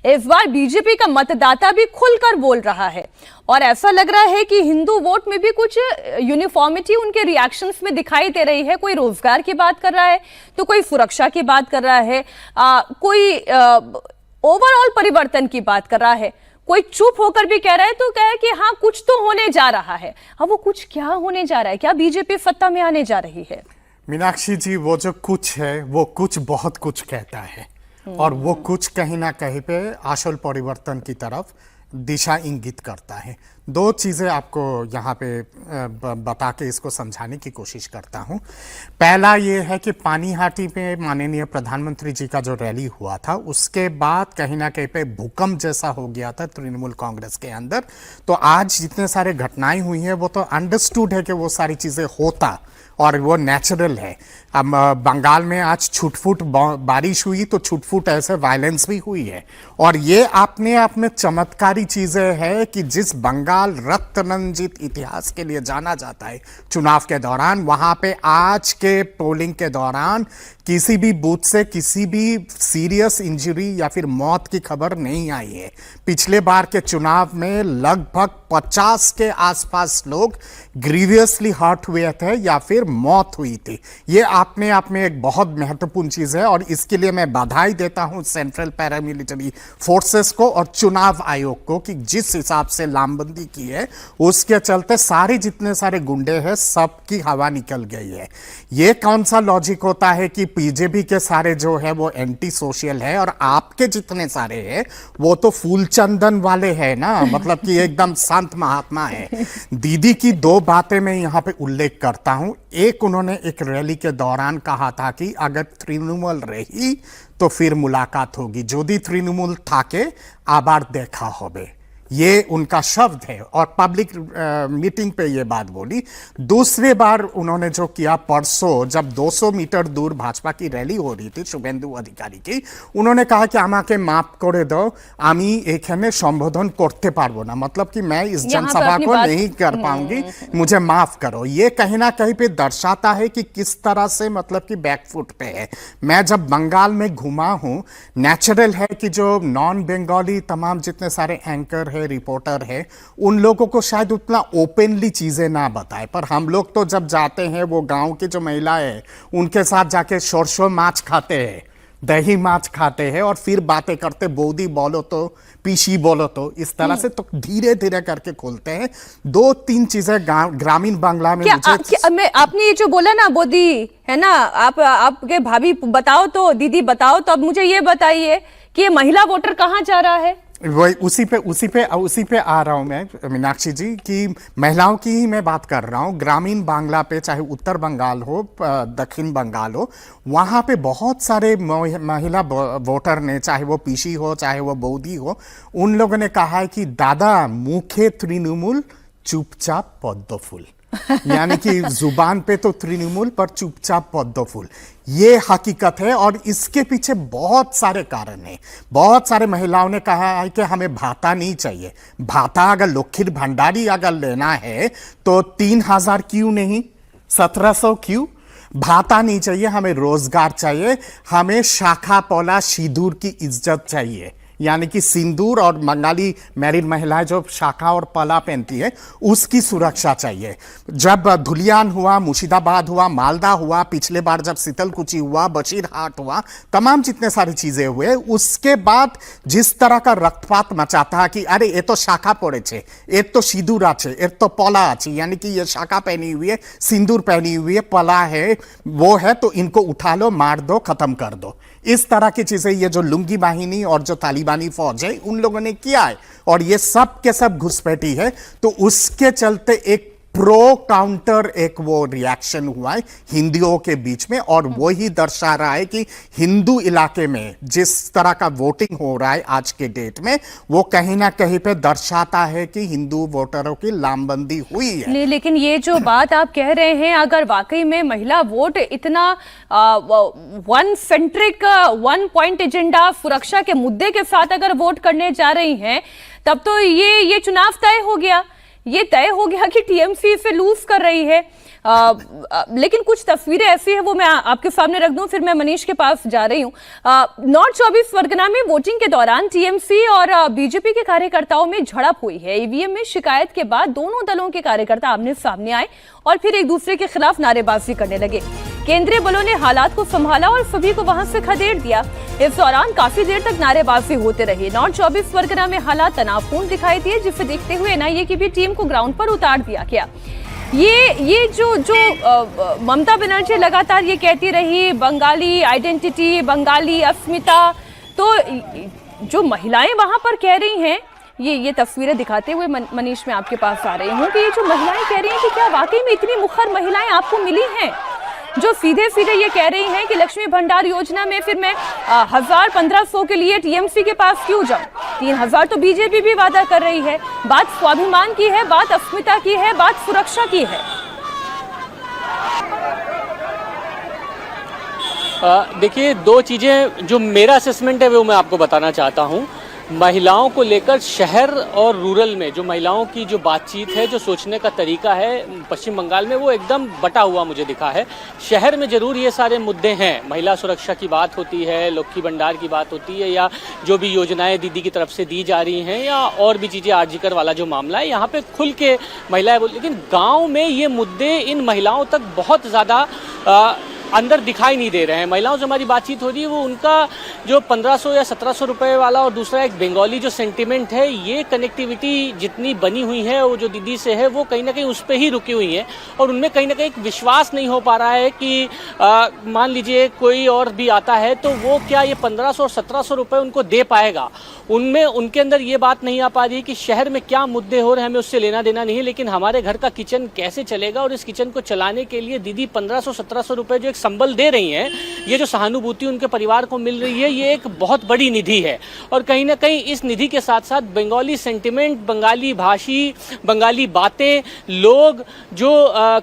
इस बार बीजेपी का मतदाता भी खुलकर बोल रहा है और ऐसा लग रहा है कि हिंदू वोट में भी कुछ यूनिफॉर्मिटी उनके रिएक्शंस में दिखाई दे रही है। कोई रोजगार की बात कर रहा है तो कोई सुरक्षा की बात कर रहा है, कोई ओवरऑल परिवर्तन की बात कर रहा है, कोई चुप होकर भी कह रहा है तो कह कि हाँ कुछ तो होने जा रहा है। अब वो कुछ क्या होने जा रहा है? क्या बीजेपी सत्ता में आने जा रही है? मीनाक्षी जी, वो जो कुछ है वो कुछ बहुत कुछ कहता है और वो कुछ कहीं ना कहीं पे आशल परिवर्तन की तरफ दिशा इंगित करता है। दो चीज़ें आपको यहाँ पे बता के इसको समझाने की कोशिश करता हूँ। पहला ये है कि पानीहाटी में माननीय प्रधानमंत्री जी का जो रैली हुआ था, उसके बाद कहीं ना कहीं पे भूकंप जैसा हो गया था तृणमूल कांग्रेस के अंदर। तो आज जितने सारे घटनाएं हुई हैं वो तो अंडरस्टूड है कि वो सारी चीज़ें होता और वो नेचुरल है। अब बंगाल में आज छुटफुट बारिश हुई तो छुटफुट ऐसे वायलेंस भी हुई है, और ये अपने आप में चमत्कारी चीज़ें है कि जिस बंगाल रक्त रंजित इतिहास के लिए जाना जाता है चुनाव के दौरान, वहाँ पे आज के पोलिंग के दौरान किसी भी बूथ से किसी भी सीरियस इंजरी या फिर मौत की खबर नहीं आई है। पिछले बार के चुनाव में लगभग 50 के आसपास लोग ग्रीवियसली हर्ट हुए थे या फिर मौत हुई थी। ये अपने आप में एक बहुत महत्वपूर्ण चीज़ है, और इसके लिए मैं बधाई देता हूं सेंट्रल पैरामिलिट्री फोर्सेस को और चुनाव आयोग को कि जिस हिसाब से लामबंदी की है उसके चलते सारे जितने सारे गुंडे हैं सबकी हवा निकल गई है। ये कौन सा लॉजिक होता है कि बीजेपी के सारे जो है वो एंटी सोशल है और आपके जितने सारे हैं वो तो फूल चंदन वाले हैं ना, मतलब कि एकदम संत महात्मा है। दीदी की दो बातें मैं यहाँ पे उल्लेख करता हूं। एक, उन्होंने एक रैली के दौरान कहा था कि अगर तृणमूल रही तो फिर मुलाकात होगी, जोदी तृणमूल थाके आबार देखा होबे, ये उनका शब्द है और पब्लिक मीटिंग पे ये बात बोली। दूसरी बार उन्होंने जो किया परसों, जब 200 मीटर दूर भाजपा की रैली हो रही थी शुभेंदु अधिकारी की, उन्होंने कहा कि আমাকে माफ करे दो, আমি এখানে संबोधन करते पारबो ना, मतलब कि मैं इस जनसभा को नहीं कर पाऊंगी, मुझे माफ करो। ये कहीं ना कहीं पे दर्शाता है कि किस तरह से मतलब कि बैकफुट पे है। मैं जब बंगाल में घुमा हूँ, नेचुरल है कि जो नॉन बंगाली तमाम जितने सारे एंकर रिपोर्टर है उन लोगों को शायद उतना ओपनली चीजें ना बताए, पर हम लोग तो जब जाते हैं वो गांव की जो महिलाएं हैं उनके साथ जाके शोरशो माछ खाते हैं, दही माछ खाते हैं और फिर बातें करते, बोदी बोलो तो पीसी बोलो तो, इस तरह से तो धीरे धीरे करके खोलते हैं। दो तीन चीजें ग्रामीण बांग्ला में मैं आपने ये जो बोला ना बोदी है ना, आपके भाभी बताओ तो, दीदी बताओ तो, अब मुझे ये बताइए कि ये महिला वोटर कहाँ जा रहा है? वही उसी पे आ रहा हूं मैं मीनाक्षी जी, कि महिलाओं की ही मैं बात कर रहा हूं। ग्रामीण बांग्ला पे, चाहे उत्तर बंगाल हो दक्षिण बंगाल हो, वहां पे बहुत सारे महिला वोटर ने, चाहे वो पीसी हो चाहे वो बौदी हो, उन लोगों ने कहा है कि दादा मुखे तृणमूल चुपचाप पद्म फूल, यानी कि जुबान पे तो तृणमूल पर चुपचाप पद्म फूल। ये हकीकत है और इसके पीछे बहुत सारे कारण हैं। बहुत सारे महिलाओं ने कहा है कि हमें भाता नहीं चाहिए। भाता अगर लखीर भंडारी अगर लेना है तो 3000 क्यों नहीं, 1700 क्यों? भाता नहीं चाहिए, हमें रोजगार चाहिए, हमें शाखा पौला सिंदूर की इज्जत चाहिए, यानी कि सिंदूर और बंगाली मैरिड महिलाएं जो शाखा और पला पहनती है उसकी सुरक्षा चाहिए। जब धुलियान हुआ, मुर्शिदाबाद हुआ, मालदा हुआ, पिछले बार जब शीतलकुची हुआ, बशीरहाट हुआ, तमाम जितने सारी चीजें हुए, उसके बाद जिस तरह का रक्तपात मचा था कि अरे ये तो शाखा पड़े छे, एक तो सिंदूर आछे, एक तो पला आछे, यानी कि ये शाखा पहनी हुई है, सिंदूर पहनी हुई है, पला है, वो है, तो इनको उठा लो, मार दो, खत्म कर दो। इस तरह की चीजें ये जो लुंगी वाहिनी और जो तालिबानी फौज है उन लोगों ने किया है, और ये सब के सब घुसपैठी है। तो उसके चलते एक प्रो काउंटर एक वो रिएक्शन हुआ है हिंदुओं के बीच में, और वो ही दर्शा रहा है कि हिंदू इलाके में जिस तरह का वोटिंग हो रहा है आज के डेट में, वो कहीं ना कहीं पे दर्शाता है कि हिंदू वोटरों की लामबंदी हुई है। नहीं, लेकिन ये जो बात आप कह रहे हैं, अगर वाकई में महिला वोट इतना one centric, one point agenda, सुरक्षा के मुद्दे के साथ अगर वोट करने जा रही हैं, तब तो ये चुनाव तय हो गया। ये तय हो गया कि टीएमसी इसे लूज कर रही है। लेकिन कुछ तस्वीरें ऐसी है, वो मैं आपके सामने रख दूं, फिर मैं मनीष के पास जा रही हूं। नॉर्थ 24 परगना में वोटिंग के दौरान टीएमसी और बीजेपी के कार्यकर्ताओं में झड़प हुई है। ईवीएम में शिकायत के बाद दोनों दलों के कार्यकर्ता आमने सामने आए और फिर एक दूसरे के खिलाफ नारेबाजी करने लगे। केंद्रीय बलों ने हालात को संभाला और सभी को वहां से खदेड़ दिया। इस दौरान काफी देर तक नारेबाजी होते रही। नॉर्थ 24 परगना में हालात तनावपूर्ण दिखाई दिए, जिसे देखते हुए एनआईए की भी टीम को ग्राउंड पर उतार दिया गया। ये जो ममता बनर्जी लगातार ये कहती रही, बंगाली आइडेंटिटी, बंगाली अस्मिता, तो जो महिलाएं वहां पर कह रही हैं, ये तस्वीरें दिखाते हुए मनीष मैं आपके पास आ रही हूँ कि ये जो महिलाएं कह रही हैं कि क्या वाकई में इतनी मुखर महिलाएं आपको मिली हैं जो सीधे सीधे ये कह रही हैं कि लक्ष्मी भंडार योजना में फिर मैं 1000-1500 के लिए टीएमसी के पास क्यों जाऊं, 3000 तो बीजेपी भी वादा कर रही है। बात स्वाभिमान की है, बात अस्मिता की है, बात सुरक्षा की है। देखिए, दो चीजें जो मेरा असेसमेंट है वो मैं आपको बताना चाहता हूँ। महिलाओं को लेकर शहर और रूरल में जो महिलाओं की जो बातचीत है, जो सोचने का तरीका है पश्चिम बंगाल में, वो एकदम बटा हुआ मुझे दिखा है। शहर में जरूर ये सारे मुद्दे हैं, महिला सुरक्षा की बात होती है, लक्ष्मी भंडार की बात होती है, या जो भी योजनाएं दीदी की तरफ से दी जा रही हैं, या और भी चीज़ें, आरजीकर वाला जो मामला है, यहाँ पे खुल के महिलाएं बोल। लेकिन गाँव में ये मुद्दे इन महिलाओं तक बहुत ज़्यादा अंदर दिखाई नहीं दे रहे हैं। महिलाओं से हमारी बातचीत हो रही है, वो उनका जो 1500 या 1700 रुपए वाला और दूसरा एक बंगाली जो सेंटिमेंट है, ये कनेक्टिविटी जितनी बनी हुई है वो जो दीदी से है, वो कहीं ना कहीं उस पर ही रुकी हुई है। और उनमें कहीं ना कहीं एक विश्वास नहीं हो पा रहा है कि मान लीजिए कोई और भी आता है तो वो क्या ये 1500 और 1700 रुपए उनको दे पाएगा। उनमें उनके अंदर ये बात नहीं आ पा रही कि शहर में क्या मुद्दे हो रहे हैं, हमें उससे लेना देना नहीं है, लेकिन हमारे घर का किचन कैसे चलेगा, और इस किचन को चलाने के लिए दीदी 1500-1700 रुपए जो एक संबल दे रही हैं, ये जो सहानुभूति उनके परिवार को मिल रही है, ये एक बहुत बड़ी निधि है। और कहीं ना कहीं इस निधि के साथ साथ बंगाली सेंटिमेंट, बंगाली भाषी, बंगाली बातें, लोग जो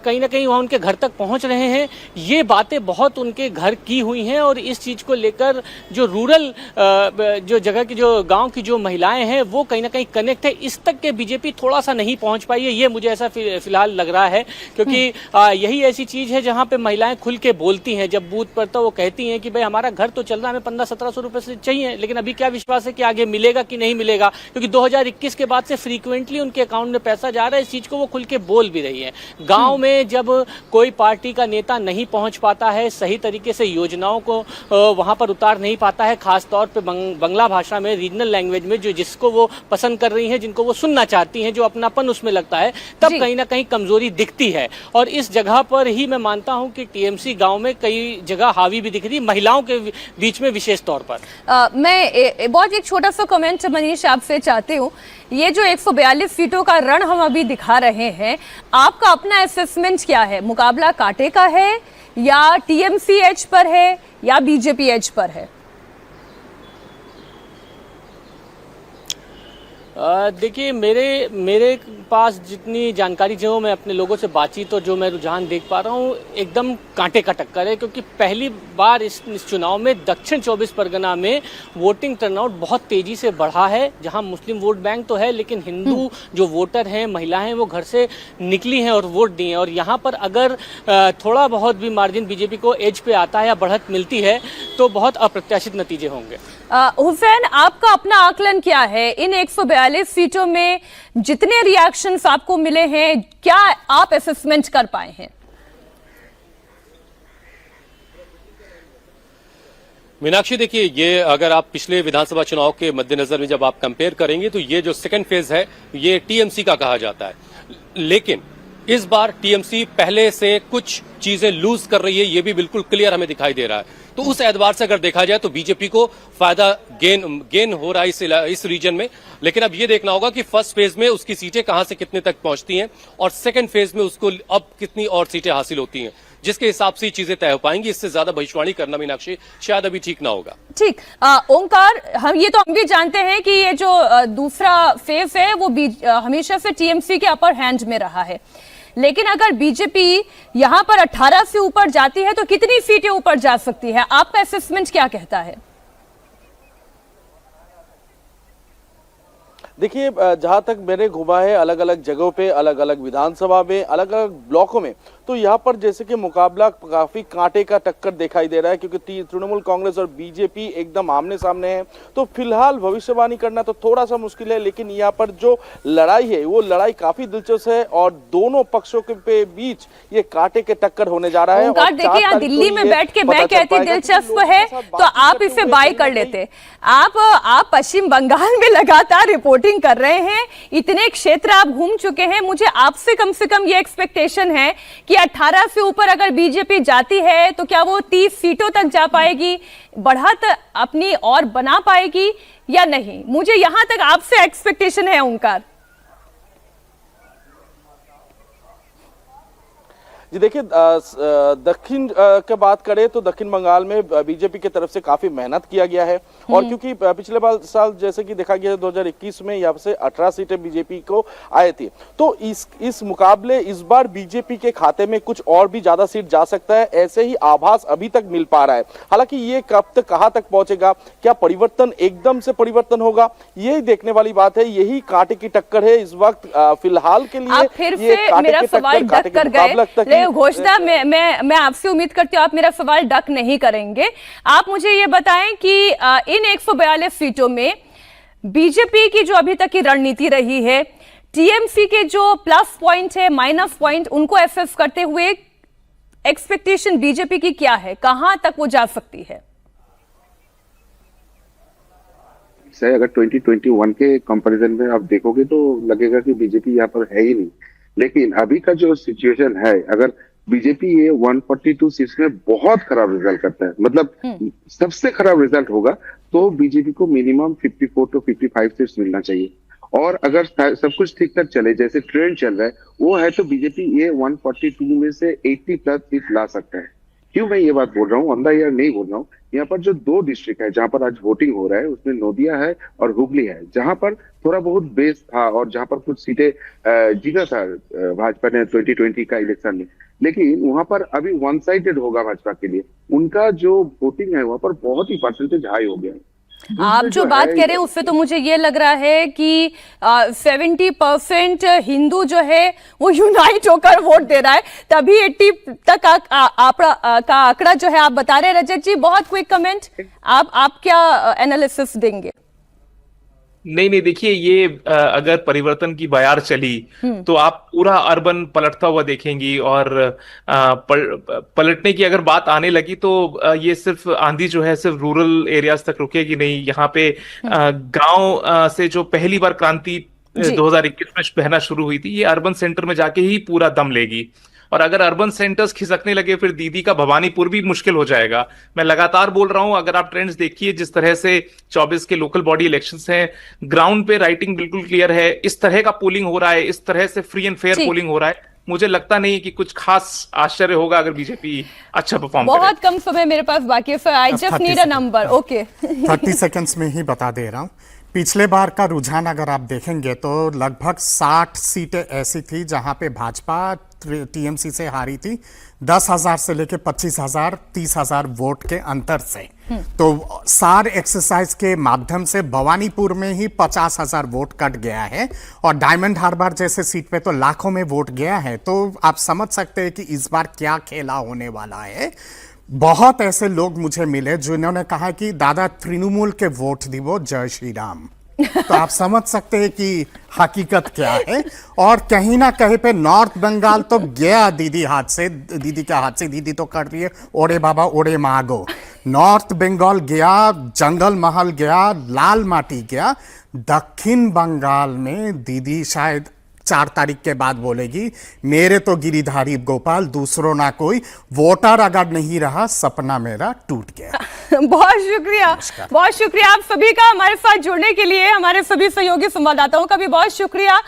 कहीं ना कहीं वहाँ उनके घर तक पहुँच रहे हैं, ये बातें बहुत उनके घर की हुई हैं। और इस चीज़ को लेकर जो रूरल जो जगह की, जो गांव की जो महिलाएं हैं, वो कहीं ना कहीं कनेक्ट है। इस तक के बीजेपी थोड़ा सा नहीं पहुंच पाई है, ये मुझे ऐसा फिलहाल लग रहा है, क्योंकि यही ऐसी चीज है जहां पे महिलाएं खुल के बोलती हैं। जब बूथ पर तो वो कहती हैं कि भाई हमारा घर तो चल रहा है, हमें 1500-1700 रुपए से चाहिए, लेकिन अभी क्या विश्वास है कि आगे मिलेगा कि नहीं मिलेगा, क्योंकि 2021 के बाद से फ्रीक्वेंटली उनके अकाउंट में पैसा जा रहा है। इस चीज को वो खुल के बोल भी रही है। गाँव में जब कोई पार्टी का नेता नहीं पहुंच पाता है, सही तरीके से योजनाओं को वहां पर उतार नहीं पाता है, खासतौर पर बंगला भाषा में, रीजनल लैंग्वेज में, जो जिसको वो पसंद कर रही हैं, जिनको वो सुनना चाहती हैं, जो अपनापन उसमें लगता है, तब कहीं ना कहीं कमजोरी दिखती है। और इस जगह पर ही मैं मानता हूं कि टीएमसी गांव में कई जगह हावी भी दिख रही, महिलाओं के बीच में विशेष तौर पर। मैं बहुत एक छोटा सा कमेंट मनीष आपसे चाहती हूँ। ये जो 142 सीटों का रण हम अभी दिखा रहे हैं, आपका अपना असेसमेंट क्या है? मुकाबला कांटे का है, या टीएमसी एज पर है, या बीजेपी एज पर है? देखिए, मेरे पास जितनी जानकारी जो मैं अपने लोगों से बातचीत और जो मैं रुझान देख पा रहा हूँ, एकदम कांटे का टक्कर है। क्योंकि पहली बार इस चुनाव में दक्षिण 24 परगना में वोटिंग टर्नआउट बहुत तेजी से बढ़ा है। जहां मुस्लिम वोट बैंक तो है, लेकिन हिंदू जो वोटर हैं, महिलाएं, वो घर से निकली हैं और वोट दी हैं। और यहाँ पर अगर थोड़ा बहुत भी मार्जिन बीजेपी को एज पे आता है या बढ़त मिलती है, तो बहुत अप्रत्याशित नतीजे होंगे। हुसैन, आपका अपना आकलन क्या है? इन 142 सीटों में जितने रिएक्शंस आपको मिले हैं, क्या आप असेसमेंट कर पाए हैं? मीनाक्षी, देखिए, ये अगर आप पिछले विधानसभा चुनाव के मद्देनजर में जब आप कंपेयर करेंगे, तो ये जो सेकंड फेज है, ये टीएमसी का कहा जाता है। लेकिन इस बार टीएमसी पहले से कुछ चीजें लूज कर रही है, ये भी बिल्कुल क्लियर हमें दिखाई दे रहा है। तो उस एतबार से अगर देखा जाए तो बीजेपी को फायदा गेन हो रहा है इस रीजन में। लेकिन अब ये देखना होगा कि फर्स्ट फेज में उसकी सीटें कहां से कितने तक पहुंचती हैं, और सेकंड फेज में उसको अब कितनी और सीटें हासिल होती हैं, जिसके हिसाब से चीजें तय हो पाएंगी। इससे ज्यादा भविष्यवाणी करना, मीनाक्षी, शायद अभी ठीक ना होगा। ठीक, ओंकार, हम भी जानते हैं कि ये जो दूसरा फेज है वो हमेशा से टीएमसी के अपर हैंड में रहा है, लेकिन अगर बीजेपी यहां पर 18 से ऊपर जाती है तो कितनी सीटें ऊपर जा सकती है? आपका असेसमेंट क्या कहता है? देखिए, जहां तक मैंने घुमा है अलग अलग जगहों पे, अलग अलग विधानसभा में, अलग अलग ब्लॉकों में, तो यहाँ पर जैसे कि मुकाबला काफी कांटे का टक्कर दिखाई दे रहा है, क्योंकि तृणमूल कांग्रेस और बीजेपी एकदम आमने सामने है। तो फिलहाल भविष्यवाणी करना तो थोड़ा सा मुश्किल है, लेकिन यहाँ पर जो लड़ाई है वो लड़ाई काफी दिलचस्प है, और दोनों पक्षों के बीच ये कांटे के टक्कर होने जा रहा है। और देखिए, यहाँ दिल्ली में बैठ के मैं कहती दिलचस्प है तो आप इसे बाय कर लेते। आप पश्चिम बंगाल में लगातार रिपोर्टिंग वोटिंग कर रहे हैं, इतने क्षेत्र आप घूम चुके हैं, मुझे आपसे कम से कम ये एक्सपेक्टेशन है कि 18 से ऊपर अगर बीजेपी जाती है तो क्या वो 30 सीटों तक जा पाएगी, बढ़त अपनी और बना पाएगी या नहीं? मुझे यहां तक आपसे एक्सपेक्टेशन है ओंकार। जी देखिए, दक्षिण की बात करें तो दक्षिण बंगाल में बीजेपी की तरफ से काफी मेहनत किया गया है, और क्योंकि पिछले साल जैसे कि देखा गया 2021 में यहाँ से 18 सीटें बीजेपी को आए थी, तो इस मुकाबले इस बार बीजेपी के खाते में कुछ और भी ज्यादा सीट जा सकता है, ऐसे ही आभास अभी तक मिल पा रहा है। हालांकि ये कब तक कहां तक पहुंचेगा, क्या परिवर्तन एकदम से परिवर्तन होगा, यही देखने वाली बात है। यही कांटे की टक्कर है इस वक्त फिलहाल के लिए। आप फिर से मेरा सवाल डक कर गए घोषणा। मैं आपसे उम्मीद करती हूँ आप मेरा सवाल डक नहीं करेंगे। आप मुझे ये बताएं कि इन 142 सीटों में बीजेपी की जो अभी तक की रणनीति रही है, टीएमसी के जो प्लस पॉइंट है, माइनस पॉइंट, उनको एसेस करते हुए एक्सपेक्टेशन बीजेपी की क्या है, कहां तक वो जा सकती है? अगर 2021 के कंपैरिजन में आप देखोगे तो लगेगा कि बीजेपी यहाँ पर है ही नहीं, लेकिन अभी का जो सिचुएशन है, अगर बीजेपी ये 142 सीट्स में बहुत खराब रिजल्ट करता है, मतलब सबसे खराब रिजल्ट होगा, तो बीजेपी को मिनिमम 54 to 55 सीट्स मिलना चाहिए। और अगर सब कुछ ठीक ठाक चले जैसे ट्रेंड चल रहा है वो है, तो बीजेपी ये 142 में से 80 प्लस सीट ला सकता है। क्यों मैं ये बात बोल रहा हूँ, ऑन द ईयर नहीं बोल रहा हूँ। यहाँ पर जो 2 डिस्ट्रिक्ट है जहां पर आज वोटिंग हो रहा है, उसमें नोदिया है और हुगली है, जहां पर थोड़ा बहुत बेस था और जहां पर कुछ सीटें जीता था भाजपा ने 2020 का इलेक्शन में, लेकिन वहां पर अभी वन साइडेड होगा भाजपा के लिए। उनका जो वोटिंग है वहां पर बहुत ही परसेंटेज हाई हो गया है। आप जो बात कह रहे हैं उससे तो मुझे ये लग रहा है कि 70% हिंदू जो है वो यूनाइट होकर वोट दे रहा है, तभी 80 तक का आंकड़ा जो है आप बता रहे हैं। रजत जी, बहुत क्विक कमेंट, आप क्या एनालिसिस देंगे? नहीं देखिए, ये अगर परिवर्तन की बयार चली तो आप पूरा अर्बन पलटता हुआ देखेंगी, और पलटने की अगर बात आने लगी तो ये सिर्फ आंधी जो है सिर्फ रूरल एरियाज तक रुकेगी नहीं। यहाँ पे गांव से जो पहली बार क्रांति 2021 में बहना शुरू हुई थी, ये अर्बन सेंटर में जाके ही पूरा दम लेगी। और अगर अर्बन सेंटर्स खिसकने लगे फिर दीदी का भवानीपुर भी मुश्किल हो जाएगा। मैं लगातार बोल रहा हूं, अगर आप ट्रेंड्स देखिए, जिस तरह से 24 के लोकल बॉडी इलेक्शंस हैं, ग्राउंड पे राइटिंग बिल्कुल क्लियर है, इस तरह का पोलिंग हो रहा है, इस तरह से फ्री एंड फेयर पोलिंग हो रहा है, मुझे लगता नहीं कि कुछ खास आश्चर्य होगा अगर बीजेपी अच्छा परफॉर्म करे। बहुत कम समय मेरे पास बाकी है, I just need a number. Okay 30 seconds में ही बता दे रहा हूं। पिछले बार का रुझान अगर आप देखेंगे तो लगभग 60 सीटें ऐसी थी जहां पे भाजपा टीएमसी से हारी थी, 10,000 से लेके 25,000 30,000 वोट के अंतर से। तो सार एक्सरसाइज के माध्यम से भवानीपुर में ही 50,000 वोट कट गया है, और डायमंड हार्बर जैसे सीट पे तो लाखों में वोट गया है। तो आप समझ सकते हैं कि इस बार क्या खेला होने वाला है। बहुत ऐसे लोग मुझे मिले जिन्होंने कहा कि दादा तृणमूल के वोट दी वो जय श्री राम। तो आप समझ सकते हैं कि हकीकत क्या है। और कहीं ना कहीं पे नॉर्थ बंगाल तो गया दीदी हाथ से, दीदी के हाथ से, दीदी तो कर रही है ओड़े बाबा ओड़े मागो। नॉर्थ बंगाल गया, जंगल महल गया, लाल माटी गया। दक्षिण बंगाल में दीदी शायद 4 तारीख के बाद बोलेगी मेरे तो गिरिधारी गोपाल, दूसरों ना कोई, वोटर अगर नहीं रहा सपना मेरा टूट गया। बहुत शुक्रिया आप सभी का हमारे साथ जुड़ने के लिए, हमारे सभी सहयोगी संवाददाताओं का भी बहुत शुक्रिया।